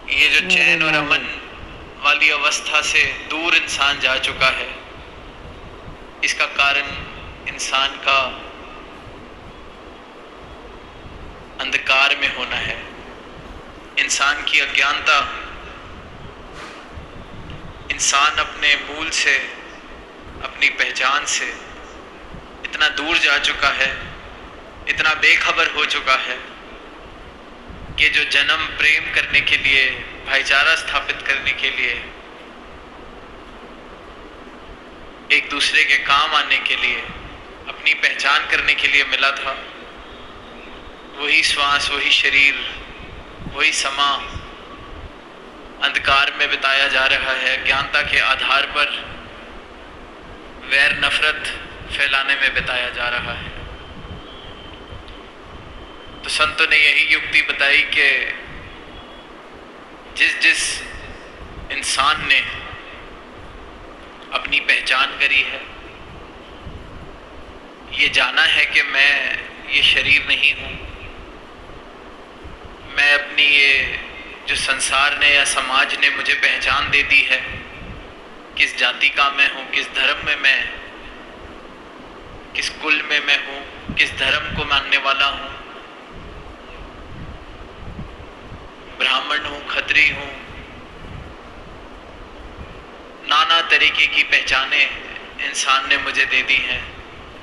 ये जो चैन और अमन वाली अवस्था से दूर इंसान जा चुका है, इसका कारण इंसान का अंधकार में होना है, इंसान की अज्ञानता। इंसान अपने मूल से, अपनी पहचान से इतना दूर जा चुका है, इतना बेखबर हो चुका है कि जो जन्म प्रेम करने के लिए, भाईचारा स्थापित करने के लिए, एक दूसरे के काम आने के लिए, अपनी पहचान करने के लिए मिला था, वही श्वास, वही शरीर, वही समा अंधकार में बिताया जा रहा है। ज्ञानता के आधार पर वैर नफरत फैलाने में बिताया जा रहा है। तो संतों ने यही युक्ति बताई कि जिस जिस इंसान ने अपनी पहचान करी है, ये जाना है कि मैं ये शरीर नहीं हूँ, मैं अपनी ये जो संसार ने या समाज ने मुझे पहचान दे दी है, किस जाति का मैं हूँ, किस धर्म में मैं, किस कुल में मैं हूँ, किस धर्म को मानने वाला हूँ, ब्राह्मण हूँ, खत्री हूँ, नाना तरीके की पहचानें इंसान ने मुझे दे दी हैं,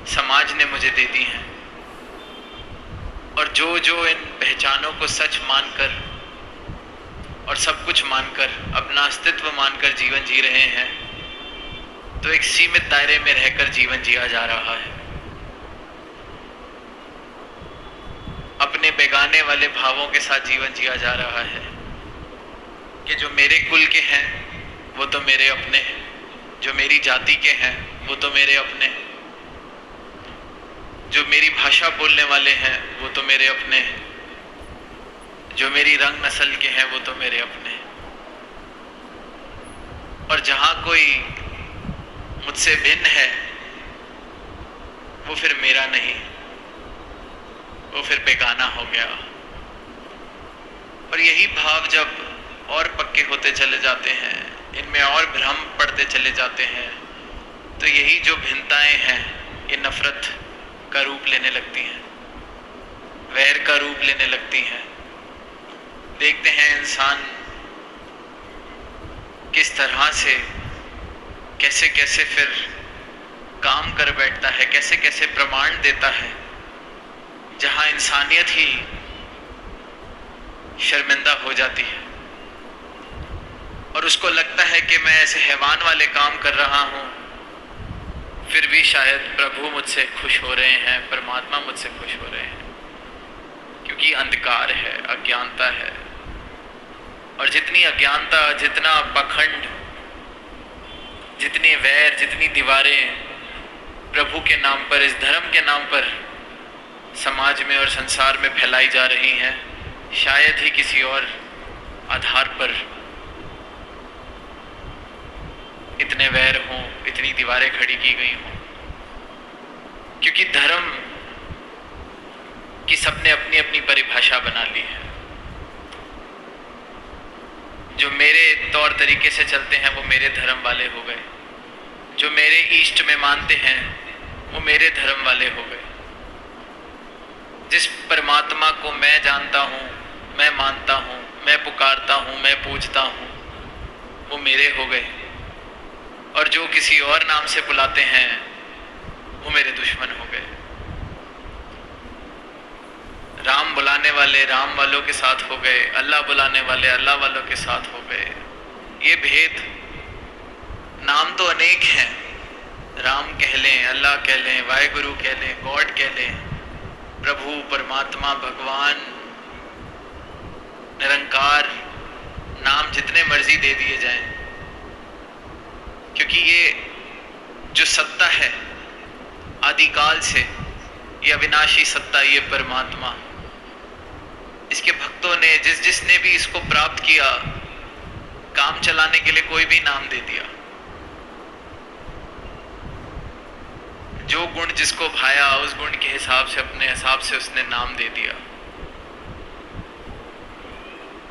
समाज ने मुझे दे दी हैं। और जो जो इन पहचानों को सच मानकर और सब कुछ मानकर, अपना अस्तित्व मानकर जीवन जी रहे हैं, तो एक सीमित दायरे में रहकर जीवन जिया जा रहा है। अपने बेगाने वाले भावों के साथ जीवन जिया जा रहा है कि जो मेरे कुल के हैं वो तो मेरे अपने हैं, जो मेरी जाति के हैं वो तो मेरे अपने हैं, जो मेरी भाषा बोलने वाले हैं वो तो मेरे अपने हैं, जो मेरी रंग नस्ल के हैं वो तो मेरे अपने हैं। और जहां कोई मुझसे भिन्न है वो फिर मेरा नहीं, वो फिर बेगाना हो गया। और यही भाव जब और पक्के होते चले जाते हैं, इनमें और भ्रम पड़ते चले जाते हैं, तो यही जो भिन्नताएं हैं ये नफरत का रूप लेने लगती हैं, वैर का रूप लेने लगती हैं। देखते हैं इंसान किस तरह से कैसे कैसे फिर काम कर बैठता है, कैसे कैसे प्रमाण देता है, जहां इंसानियत ही शर्मिंदा हो जाती है और उसको लगता है कि मैं ऐसे हैवान वाले काम कर रहा हूं, फिर भी शायद प्रभु मुझसे खुश हो रहे हैं, परमात्मा मुझसे खुश हो रहे हैं, क्योंकि अंधकार है, अज्ञानता है। और जितनी अज्ञानता, जितना पखंड, जितनी वैर, जितनी दीवारें प्रभु के नाम पर, इस धर्म के नाम पर समाज में और संसार में फैलाई जा रही हैं, शायद ही किसी और आधार पर इतने वैर हों, इतनी दीवारें खड़ी की गई हों, क्योंकि धर्म की सबने अपनी अपनी परिभाषा बना ली है। जो मेरे तौर तरीके से चलते हैं वो मेरे धर्म वाले हो गए, जो मेरे इष्ट में मानते हैं वो मेरे धर्म वाले हो गए, जिस परमात्मा को मैं जानता हूँ, मैं मानता हूँ, मैं पुकारता हूँ, मैं पूजता हूँ, वो मेरे हो गए। और जो किसी और नाम से बुलाते हैं वो मेरे दुश्मन हो गए। राम बुलाने वाले राम वालों के साथ हो गए, अल्लाह बुलाने वाले अल्लाह वालों के साथ हो गए। ये भेद, नाम तो अनेक हैं, राम कह लें, अल्लाह कह लें, वाहेगुरु कह लें, गॉड कह लें, प्रभु, परमात्मा, भगवान, निरंकार, नाम जितने मर्जी दे दिए जाएं, क्योंकि ये जो सत्ता है आदिकाल से, ये अविनाशी सत्ता, ये परमात्मा, इसके भक्तों ने जिसने भी इसको प्राप्त किया, काम चलाने के लिए कोई भी नाम दे दिया। जो गुण जिसको भाया उस गुण के हिसाब से, अपने हिसाब से उसने नाम दे दिया।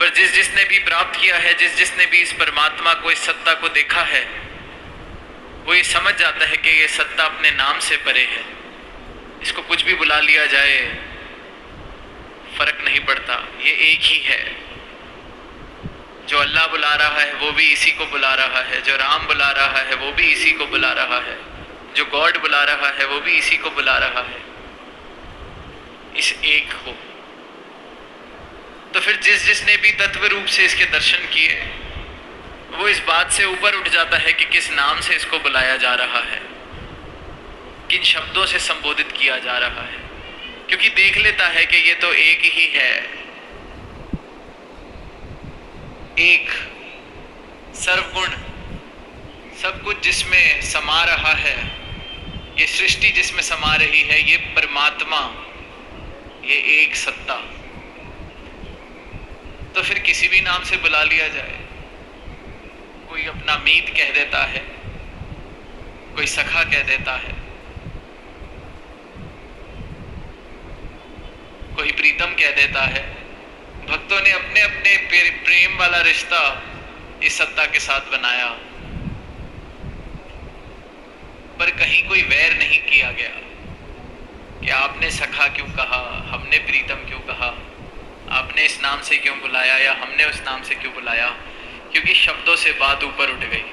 पर जिस जिसने भी प्राप्त किया है, जिस जिसने भी इस परमात्मा को, इस सत्ता को देखा है, वो ये समझ जाता है कि ये सत्ता अपने नाम से परे है। इसको कुछ भी बुला लिया जाए फर्क नहीं पड़ता, ये एक ही है। जो अल्लाह बुला रहा है वो भी इसी को बुला रहा है, जो राम बुला रहा है वो भी इसी को बुला रहा है, जो गॉड बुला रहा है वो भी इसी को बुला रहा है, इस एक को। तो फिर जिस जिसने भी तत्व रूप से इसके दर्शन किए, वो इस बात से ऊपर उठ जाता है कि किस नाम से इसको बुलाया जा रहा है, किन शब्दों से संबोधित किया जा रहा है, क्योंकि देख लेता है कि ये तो एक ही है। एक सर्वगुण, सब कुछ जिसमें समा रहा है, ये सृष्टि जिसमें समा रही है, ये परमात्मा, ये एक सत्ता। तो फिर किसी भी नाम से बुला लिया जाए, कोई अपना मीत कह देता है, कोई सखा कह देता है, कोई प्रीतम कह देता है। भक्तों ने अपने अपने प्रेम वाला रिश्ता इस सत्ता के साथ बनाया, पर कहीं कोई वैर नहीं किया गया कि आपने सखा क्यों कहा, हमने प्रीतम क्यों कहा, आपने इस नाम से क्यों बुलाया या हमने उस नाम से क्यों बुलाया, क्योंकि शब्दों से बात ऊपर उठ गई,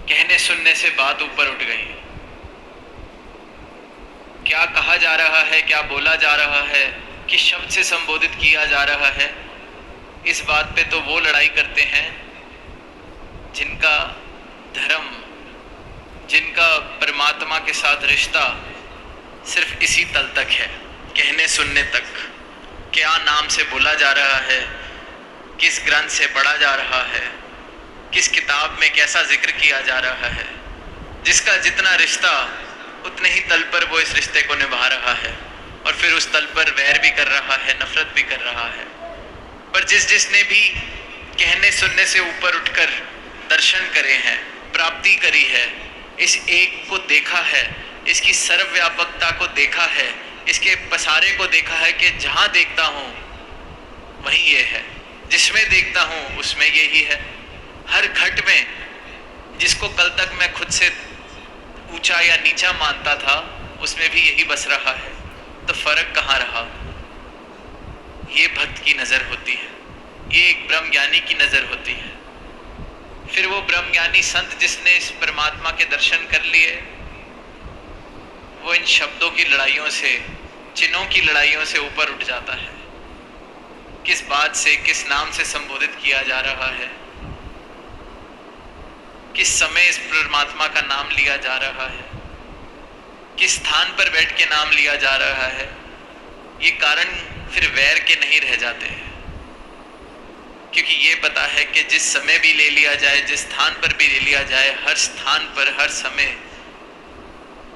कहने सुनने से बात ऊपर उठ गई। क्या कहा जा रहा है, क्या बोला जा रहा है, किस शब्द से संबोधित किया जा रहा है, इस बात पे तो वो लड़ाई करते हैं जिनका धर्म, जिनका परमात्मा के साथ रिश्ता सिर्फ इसी तल तक है, कहने सुनने तक। क्या नाम से बोला जा रहा है, किस ग्रंथ से पढ़ा जा रहा है, किस किताब में कैसा जिक्र किया जा रहा है, जिसका जितना रिश्ता उतने ही तल पर वो इस रिश्ते को निभा रहा है, और फिर उस तल पर वैर भी कर रहा है, नफरत भी कर रहा है। पर जिस जिसने भी कहने सुनने से ऊपर उठकर दर्शन करे हैं, प्राप्ति करी है, इस एक को देखा है, इसकी सर्वव्यापकता को देखा है, इसके पसारे को देखा है कि जहाँ देखता हूँ वहीं ये है, जिसमें देखता हूँ उसमें यही है। हर घट में जिसको कल तक मैं खुद से ऊंचा या नीचा मानता था, उसमें भी यही बस रहा है। तो फर्क कहाँ रहा? ये भक्त की नजर होती है, ये एक ब्रह्म ज्ञानी की नजर होती है। फिर वो ब्रह्म ज्ञानी संत जिसने इस परमात्मा के दर्शन कर लिए, वो इन शब्दों की लड़ाइयों से, चिन्हों की लड़ाइयों से ऊपर उठ जाता है। किस बात से, किस नाम से संबोधित किया जा रहा है, किस समय इस परमात्मा का नाम लिया जा रहा है, किस स्थान पर बैठ के नाम लिया जा रहा है, ये कारण फिर वैर के नहीं रह जाते हैं, क्योंकि ये पता है कि जिस समय भी ले लिया जाए, जिस स्थान पर भी ले लिया जाए, हर स्थान पर हर समय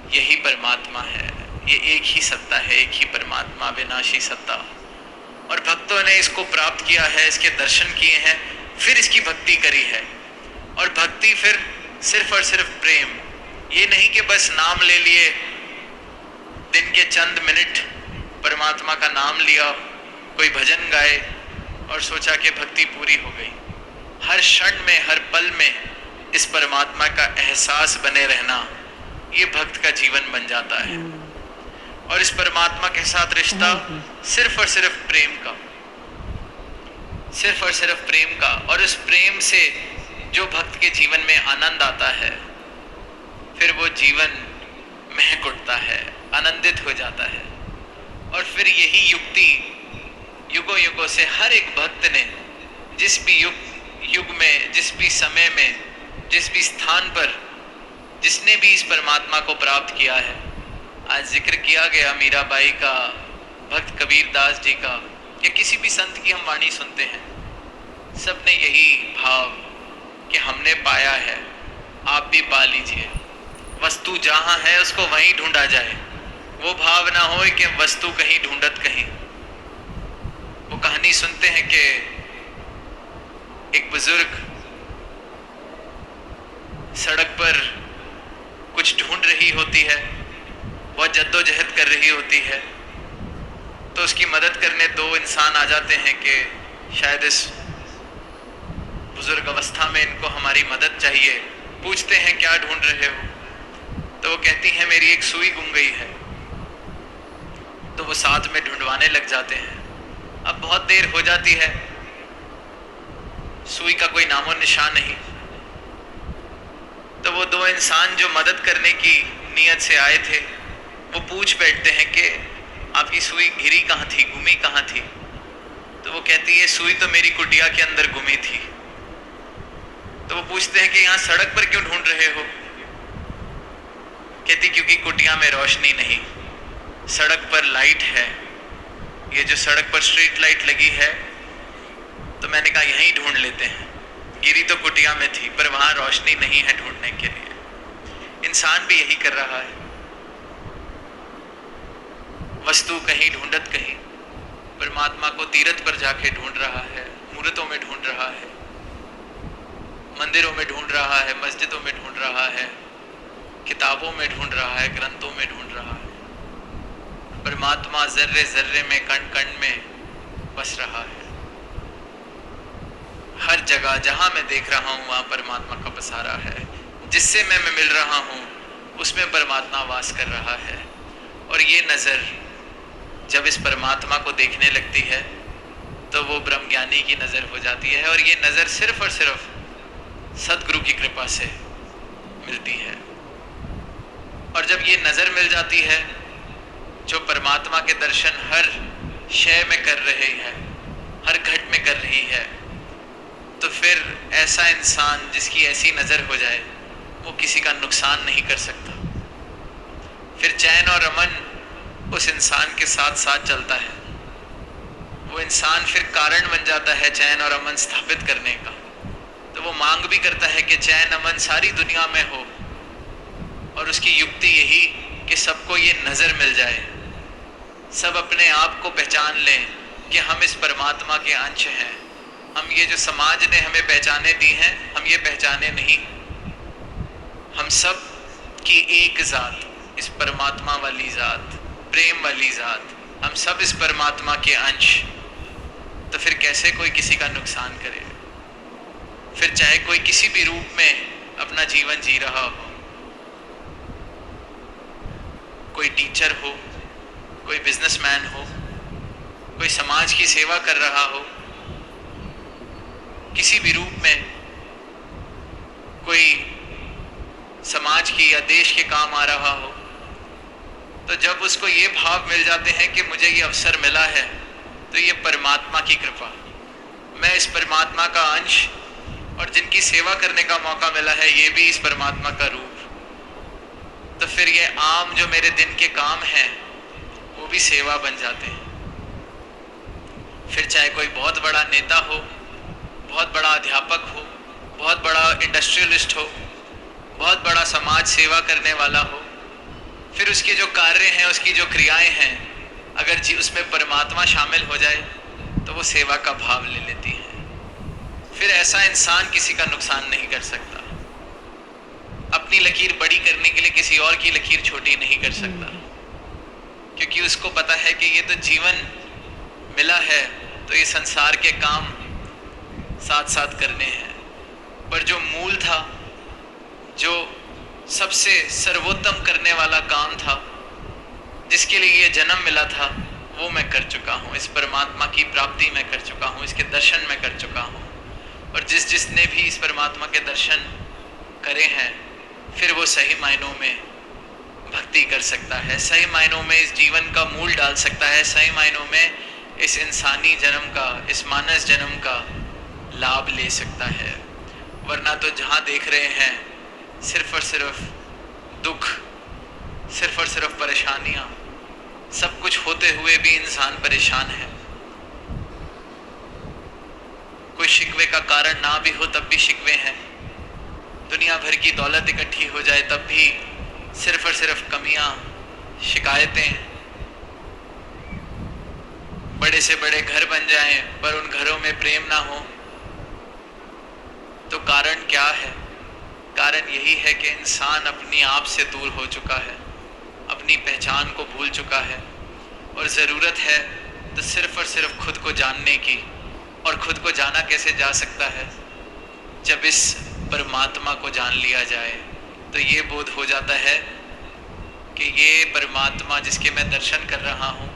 यही परमात्मा है, ये एक ही सत्ता है, एक ही परमात्मा, विनाशी सत्ता। और भक्तों ने इसको प्राप्त किया है, इसके दर्शन किए हैं, फिर इसकी भक्ति करी है। और भक्ति फिर सिर्फ और सिर्फ प्रेम, ये नहीं कि बस नाम ले लिए, दिन के चंद मिनट परमात्मा का नाम लिया, कोई भजन गाए और सोचा कि भक्ति पूरी हो गई। हर क्षण में, हर पल में इस परमात्मा का एहसास बने रहना, ये भक्त का जीवन बन जाता है। और इस परमात्मा के साथ रिश्ता सिर्फ और सिर्फ प्रेम का, सिर्फ और सिर्फ प्रेम का। और उस प्रेम से जो भक्त के जीवन में आनंद आता है, फिर वो जीवन महक उठता है, आनंदित हो जाता है। और फिर यही युक्ति युगों युगों से हर एक भक्त ने जिस भी युग में, जिस भी समय में, जिस भी स्थान पर जिसने भी इस परमात्मा को प्राप्त किया है, आज जिक्र किया गया मीराबाई का, भक्त कबीर दास जी का, या किसी भी संत की हम वाणी सुनते हैं, सबने यही भाव कि हमने पाया है, आप भी पा लीजिए। वस्तु जहाँ है उसको वहीं ढूंढा जाए, वो भाव ना हो कि वस्तु कहीं ढूंढत कहीं। वो कहानी सुनते हैं कि एक बुजुर्ग सड़क पर कुछ ढूंढ रही होती है, बहुत जद्दोजहद कर रही होती है, तो उसकी मदद करने दो इंसान आ जाते हैं कि शायद इस बुजुर्ग अवस्था में इनको हमारी मदद चाहिए। पूछते हैं क्या ढूंढ रहे हो? तो वो कहती हैं मेरी एक सुई गुम गई है। तो वो साथ में ढूंढवाने लग जाते हैं। अब बहुत देर हो जाती है, सुई का कोई नामो निशान नहीं। तो वो दो इंसान जो मदद करने की नीयत से आए थे वो पूछ बैठते हैं कि आपकी सुई गिरी कहाँ थी, गुमी कहाँ थी? तो वो कहती है सुई तो मेरी कुटिया के अंदर गुमी थी। तो वो पूछते हैं कि यहाँ सड़क पर क्यों ढूंढ रहे हो? कहती क्योंकि कुटिया में रोशनी नहीं, सड़क पर लाइट है। ये जो सड़क पर स्ट्रीट लाइट लगी है, तो मैंने कहा यहीं ढूंढ लेते हैं। गिरी तो कुटिया में थी पर वहां रोशनी नहीं है ढूंढने के लिए। इंसान भी यही कर रहा है, वस्तु कहीं ढूंढत कहीं, परमात्मा को तीरथ पर जाके ढूंढ रहा है, मूर्तों में ढूंढ रहा है, मंदिरों में ढूंढ रहा है, मस्जिदों में ढूंढ रहा है, किताबों में ढूंढ रहा है, ग्रंथों में ढूंढ रहा है। परमात्मा जर्रे जर्रे में, कण कण में बस रहा है। हर जगह जहां मैं देख रहा हूं वहां परमात्मा का बसारा है। जिससे मैं मिल रहा हूं उसमें परमात्मा वास कर रहा है। और ये नज़र जब इस परमात्मा को देखने लगती है तो वो ब्रह्मज्ञानी की नज़र हो जाती है। और ये नज़र सिर्फ और सिर्फ सदगुरु की कृपा से मिलती है। और जब ये नज़र मिल जाती है जो परमात्मा के दर्शन हर शय में कर रही है, हर घट में कर रही है, तो फिर ऐसा इंसान जिसकी ऐसी नज़र हो जाए वो किसी का नुकसान नहीं कर सकता। फिर चैन और अमन उस इंसान के साथ साथ चलता है। वो इंसान फिर कारण बन जाता है चैन और अमन स्थापित करने का। तो वो मांग भी करता है कि चैन अमन सारी दुनिया में हो। और उसकी युक्ति यही कि सबको ये नज़र मिल जाए, सब अपने आप को पहचान लें कि हम इस परमात्मा के अंश हैं। हम ये जो समाज ने हमें पहचाने दी हैं, हम ये पहचाने नहीं। हम सब की एक ज़ात, इस परमात्मा वाली ज़ात, प्रेम वाली ज़ात, हम सब इस परमात्मा के अंश। तो फिर कैसे कोई किसी का नुकसान करे? फिर चाहे कोई किसी भी रूप में अपना जीवन जी रहा हो, कोई टीचर हो, कोई बिजनेसमैन हो, कोई समाज की सेवा कर रहा हो, किसी भी रूप में कोई समाज की या देश के काम आ रहा हो, तो जब उसको ये भाव मिल जाते हैं कि मुझे ये अवसर मिला है तो ये परमात्मा की कृपा, मैं इस परमात्मा का अंश, और जिनकी सेवा करने का मौका मिला है ये भी इस परमात्मा का रूप, तो फिर ये आम जो मेरे दिन के काम हैं वो भी सेवा बन जाते हैं। फिर चाहे कोई बहुत बड़ा नेता हो, बहुत बड़ा अध्यापक हो, बहुत बड़ा इंडस्ट्रियलिस्ट हो, बहुत बड़ा समाज सेवा करने वाला हो, फिर उसके जो कार्य हैं, उसकी जो क्रियाएं हैं, अगर जी उसमें परमात्मा शामिल हो जाए तो वो सेवा का भाव ले लेती है। फिर ऐसा इंसान किसी का नुकसान नहीं कर सकता। अपनी लकीर बड़ी करने के लिए किसी और की लकीर छोटी नहीं कर सकता, क्योंकि उसको पता है कि ये तो जीवन मिला है तो ये संसार के काम साथ साथ करने हैं। पर जो मूल था, जो सबसे सर्वोत्तम करने वाला काम था, जिसके लिए ये जन्म मिला था, वो मैं कर चुका हूँ। इस परमात्मा की प्राप्ति मैं कर चुका हूँ, इसके दर्शन मैं कर चुका हूँ। और जिसने भी इस परमात्मा के दर्शन करे हैं, फिर वो सही मायनों में भक्ति कर सकता है, सही मायनों में इस जीवन का मूल डाल सकता है, सही मायनों में इस इंसानी जन्म का, इस मानस जन्म का लाभ ले सकता है। वरना तो जहाँ देख रहे हैं सिर्फ और सिर्फ दुख, सिर्फ और सिर्फ परेशानियाँ, सब कुछ होते हुए भी इंसान परेशान है। कोई शिकवे का कारण ना भी हो तब भी शिकवे हैं। दुनिया भर की दौलत इकट्ठी हो जाए तब भी सिर्फ और सिर्फ कमियां, शिकायतें। बड़े से बड़े घर बन जाएं पर उन घरों में प्रेम ना हो, तो कारण क्या है? कारण यही है कि इंसान अपनी आप से दूर हो चुका है, अपनी पहचान को भूल चुका है। और ज़रूरत है तो सिर्फ और सिर्फ खुद को जानने की। और खुद को जाना कैसे जा सकता है? जब इस परमात्मा को जान लिया जाए तो ये बोध हो जाता है कि ये परमात्मा जिसके मैं दर्शन कर रहा हूँ,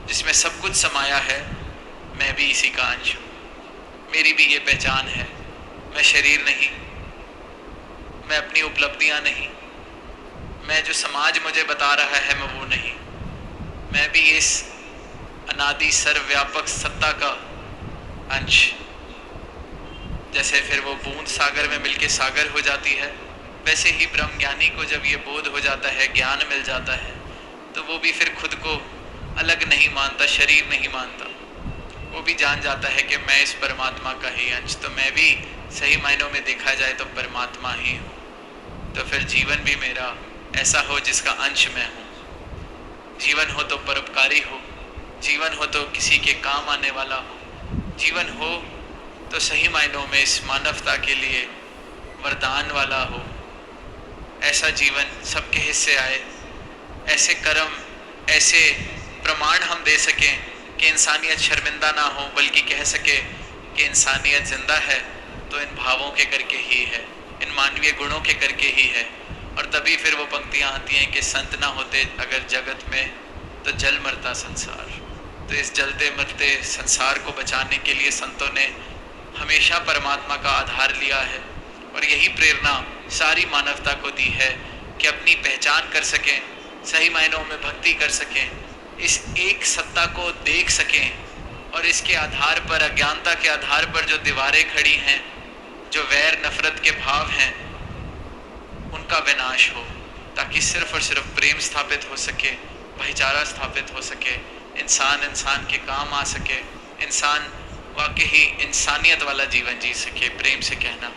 जिसमें सब कुछ समाया है, मैं भी इसी का अंश हूँ। मेरी भी ये पहचान है। मैं शरीर नहीं, मैं अपनी उपलब्धियाँ नहीं, मैं जो समाज मुझे बता रहा है मैं वो नहीं, मैं भी इस अनादि सर्वव्यापक सत्ता का अंश। जैसे फिर वो बूंद सागर में मिलके सागर हो जाती है, वैसे ही ब्रह्म ज्ञानी को जब ये बोध हो जाता है, ज्ञान मिल जाता है, तो वो भी फिर खुद को अलग नहीं मानता, शरीर नहीं मानता। वो भी जान जाता है कि मैं इस परमात्मा का ही अंश, तो मैं भी सही मायनों में देखा जाए तो परमात्मा ही हूँ। तो फिर जीवन भी मेरा ऐसा हो जिसका अंश मैं हूँ। जीवन हो तो परोपकारी हो, जीवन हो तो किसी के काम आने वाला हो, जीवन हो तो सही मायनों में इस मानवता के लिए वरदान वाला हो। ऐसा जीवन सबके हिस्से आए, ऐसे कर्म, ऐसे प्रमाण हम दे सकें कि इंसानियत शर्मिंदा ना हो, बल्कि कह सके कि इंसानियत जिंदा है तो इन भावों के करके ही है, इन मानवीय गुणों के करके ही है। और तभी फिर वो पंक्तियाँ आती हैं कि संत ना होते अगर जगत में तो जल मरता संसार। तो इस जलते मरते संसार को बचाने के लिए संतों ने हमेशा परमात्मा का आधार लिया है। और यही प्रेरणा सारी मानवता को दी है कि अपनी पहचान कर सकें, सही मायनों में भक्ति कर सकें, इस एक सत्ता को देख सकें और इसके आधार पर, अज्ञानता के आधार पर जो दीवारें खड़ी हैं, जो वैर नफरत के भाव हैं, उनका विनाश हो, ताकि सिर्फ और सिर्फ प्रेम स्थापित हो सके, भाईचारा स्थापित हो सके, इंसान इंसान के काम आ सके, इंसान वाकई ही इंसानियत वाला जीवन जी सके। प्रेम से कहना।